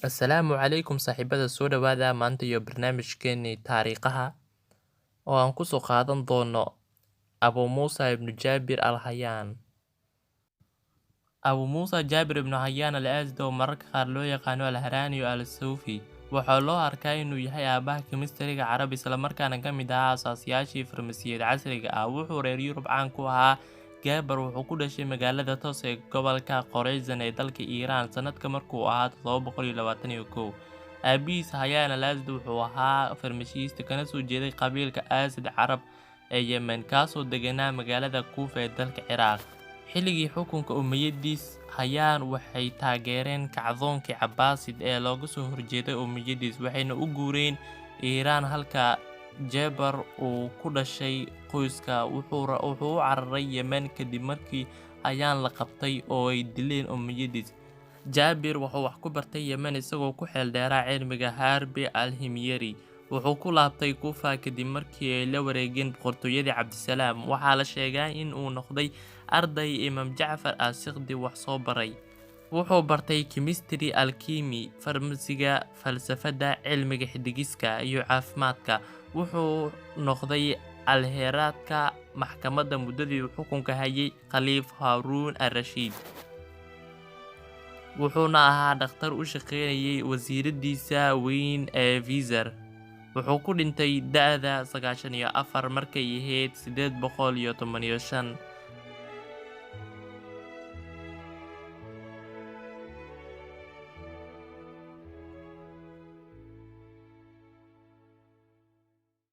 Assalaamu calaykum saaxiibada soo dhawaada maanta iyo barnaamijkeennii taariikhaha oo aan ku soo qaadan doono Abu Muusa ibnu Jaabir al-Hayaan. Abu Muusa Jaabir ibnu Hayaan al-Asdi oo mararka qaar loo yaqaano al-Harani al-Suufi waxaa loo arkaa inuu yahay aabaha kimistriga Carab isla markaana ka mid ahaa aasaasiyaashii farmasiyada casriga ah. Wuxuu reer Yurub caan ku ahaa. Jaabir wuxuu ku dhashay magaalada Tos ee gobolka Khorasan ee dalka Iiraan sanadka markuu ahaa 721. Aabihiis Hayaan al-Asdi wuxuu ahaa farmashiiste kana soo jeeday qabiilka Asad Carab ee Yemen, kaasoo deganaa magaalada Kuufa ee dalka Ciraaq. Xilligii xukunka Umayyadiis, Hayaan waxay taageereen kacdoonkii Cabbaasid ee looga soo horjeeday Umayyadiis, waxayna u guureen Iiraan halka Jaabir uu ku dhashay. Qoyska wuxuu u cararay Yemen kadib markii Hayaan la qabtay oo ay dileen Umayyadiis. Jaabir wuxuu wax ku bartay Yemen isagoo ku xeel dheeraa cilmiga Harbi al-Himyari. Wuxuu ku laabtay Kuufa kadib markii ay la wareegeen boqortooyadii Cabdisalaam. Waxaa la sheegaa in uu noqday arday Imaam Jacfar as-Siqdi wax soo baray. Wuxuu bartay chemistry, alchemy, farmasiga, falsafadda, cilmiga xiddigiska iyo caafimaadka. Wuxuu noqday al-Heeraadka maxkamadda muddadii uu xukunka hayay Khaliif Haaruun ar-Rashiid, wuxuuna ahaa dhakhtar u shaqeynayay wasiiradiisa weyn ee Vizier. Wuxuu ku dhintay da'da 94 markay ahayd 815